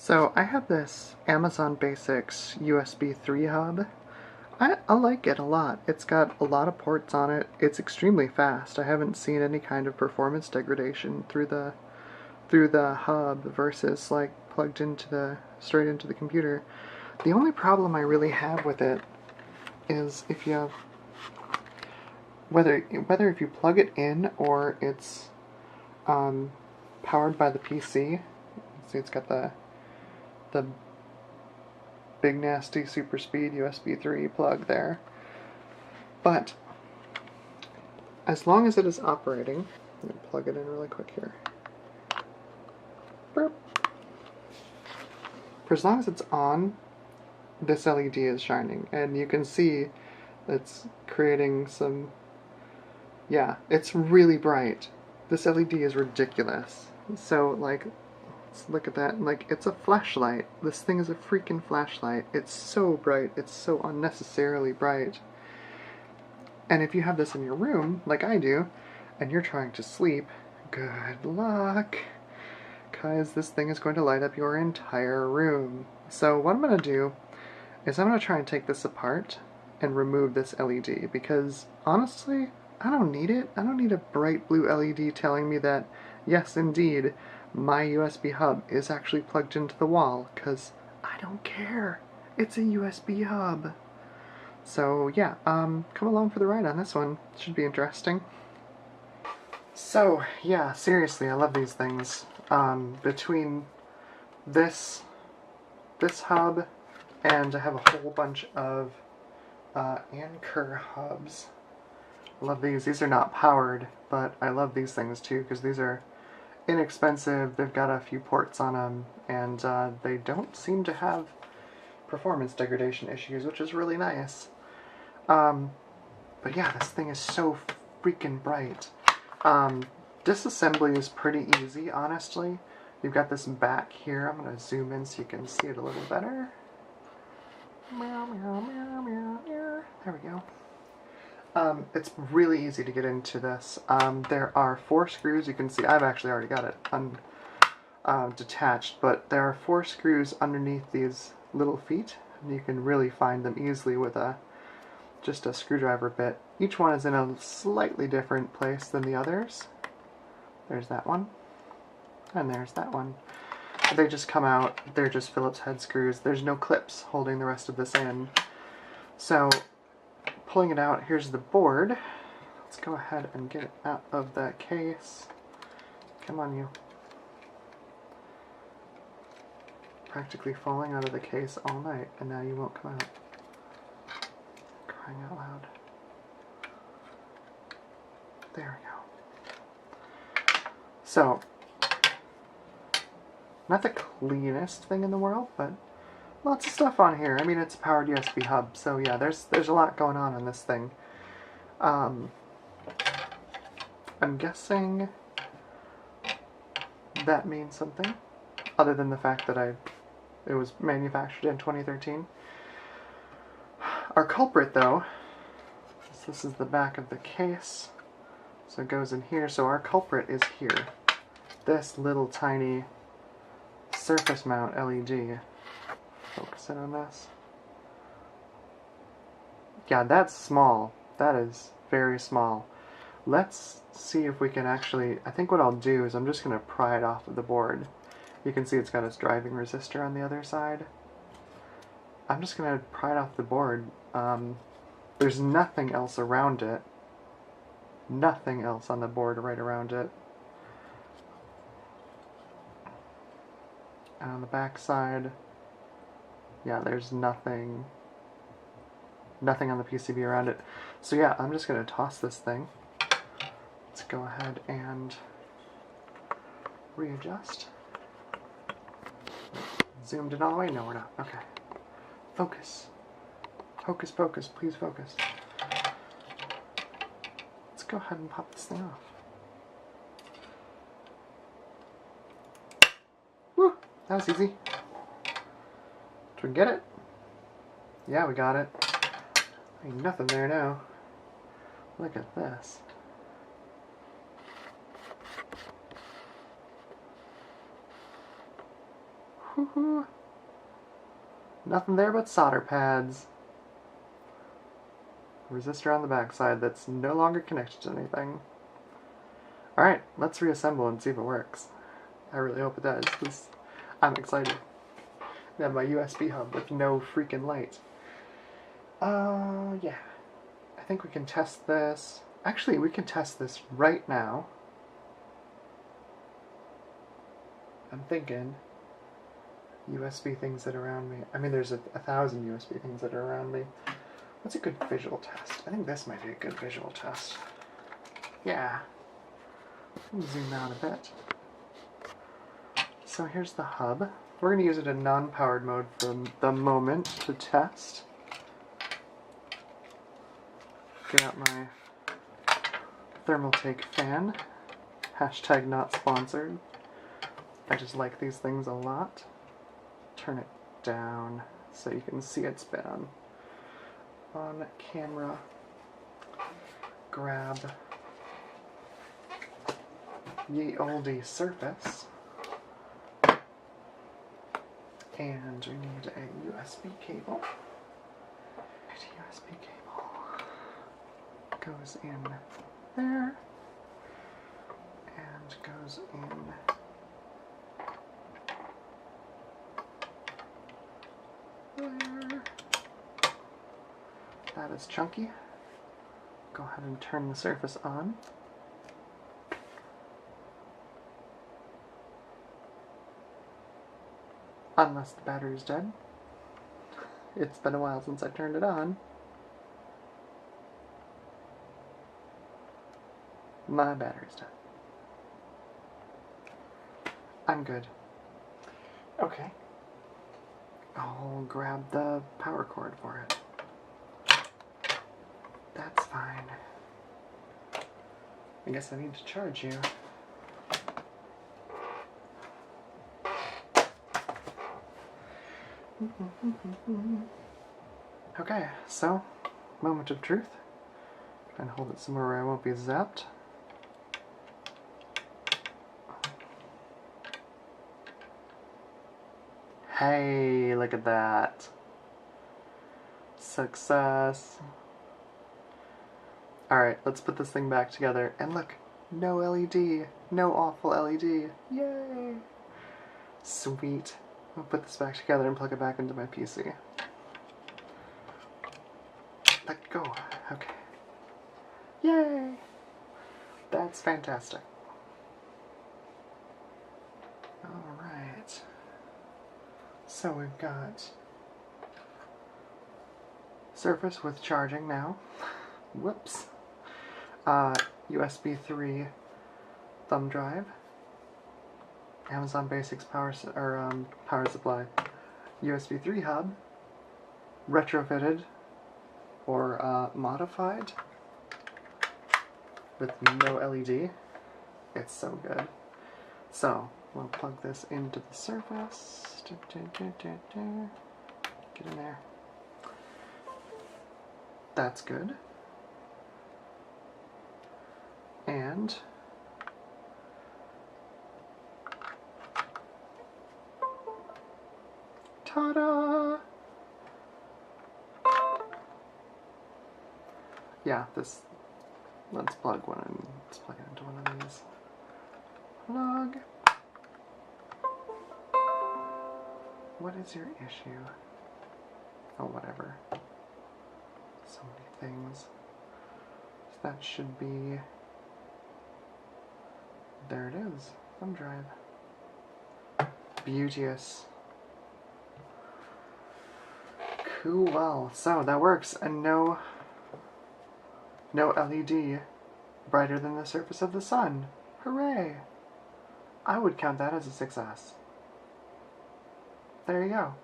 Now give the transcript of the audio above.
So I have this Amazon Basics USB 3 hub. I like it a lot. It's got a lot of ports on it. It's extremely fast. I haven't seen any kind of performance degradation through the hub versus like plugged into the straight into the computer. The only problem I really have with it is if you have whether if you plug it in or it's powered by the PC. See, it's got the big nasty super speed USB 3 plug there. But as long as it is operating, I'm going to plug it in really quick here. Burp. For as long as it's on, this LED is shining, and you can see it's creating some, yeah, it's really bright. This LED is ridiculous. So, like, let's look at that. Like, it's a flashlight. This thing is a freaking flashlight. It's so bright. It's so unnecessarily bright. And if you have this in your room, like I do, and you're trying to sleep, good luck, because this thing is going to light up your entire room. So what I'm going to do is I'm going to try and take this apart and remove this LED, because honestly, I don't need it. I don't need a bright blue LED telling me that, yes, indeed, my USB hub is actually plugged into the wall, because I don't care. It's a USB hub. So yeah, come along for the ride on this one. Should be interesting. So yeah, seriously, I love these things. Between this hub, and I have a whole bunch of Anchor hubs. I love these. These are not powered, but I love these things too, because these are inexpensive. They've got a few ports on them, and they don't seem to have performance degradation issues, which is really nice. But yeah, this thing is so freaking bright. Disassembly is pretty easy, honestly. You've got this back here. I'm going to zoom in so you can see it a little better. Meow, meow, meow, meow, meow. There we go. It's really easy to get into this. There are 4 screws. You can see I've actually already got it detached, but there are 4 screws underneath these little feet, and you can really find them easily with just a screwdriver bit. Each one is in a slightly different place than the others. There's that one, and there's that one. They just come out. They're just Phillips head screws. There's no clips holding the rest of this in. So, pulling it out, here's the board. Let's go ahead and get it out of that case. Come on, you. Practically falling out of the case all night, and now you won't come out. Crying out loud. There we go. So, not the cleanest thing in the world, but lots of stuff on here. I mean, it's a powered USB hub, so yeah, there's a lot going on this thing. I'm guessing that means something, other than the fact that it was manufactured in 2013. Our culprit, though, this is the back of the case, so it goes in here. So our culprit is here. This little tiny surface mount LED. Focus in on this. Yeah, that's small. That is very small. Let's see if we can actually, I think what I'll do is I'm just going to pry it off of the board. You can see it's got its driving resistor on the other side. I'm just going to pry it off the board. There's nothing else around it. Nothing else on the board right around it. And on the back side, yeah, there's nothing on the PCB around it. So yeah, I'm just going to toss this thing. Let's go ahead and readjust. Zoomed in all the way? No, we're not. Okay. Focus. Hocus pocus, please focus. Let's go ahead and pop this thing off. Woo! That was easy. Did we get it? Yeah, we got it. Ain't nothing there now. Look at this. Whew. Woohoo! Nothing there but solder pads. Resistor on the backside that's no longer connected to anything. Alright, let's reassemble and see if it works. I really hope it does, because I'm excited. I have my USB hub with no freaking light. Yeah. I think we can test this. Actually, we can test this right now. I'm thinking USB things that are around me. I mean, there's a 1,000 USB things that are around me. What's a good visual test? I think this might be a good visual test. Yeah. Zoom out a bit. So here's the hub. We're going to use it in non-powered mode for the moment to test. Get out my Thermaltake fan. Hashtag not sponsored. I just like these things a lot. Turn it down so you can see it spin on camera. Grab ye olde surface. And we need a USB cable. USB cable goes in there and goes in there. That is chunky. Go ahead and turn the surface on. Unless the battery's dead. It's been a while since I turned it on. My battery's dead. I'm good. Okay. I'll grab the power cord for it. That's fine. I guess I need to charge you. Okay, so, moment of truth. Try and hold it somewhere where I won't be zapped. Hey, look at that. Success. Alright, let's put this thing back together. And look, no LED. No awful LED. Yay! Sweet. I'll put this back together and plug it back into my PC. Let go. Okay. Yay! That's fantastic. Alright. So we've got Surface with charging now. Whoops. USB 3 thumb drive. Amazon Basics power supply. USB 3 hub. Retrofitted or modified with no LED. It's so good. So we'll plug this into the Surface. Get in there. That's good. And ta-da! Yeah, this. Let's plug one in. Let's plug it into one of these. Plug. What is your issue? Oh, whatever. So many things. So that should be. There it is. Thumb drive. Beauteous. Cool. So that works, and no LED brighter than the surface of the sun. Hooray! I would count that as a success. There you go.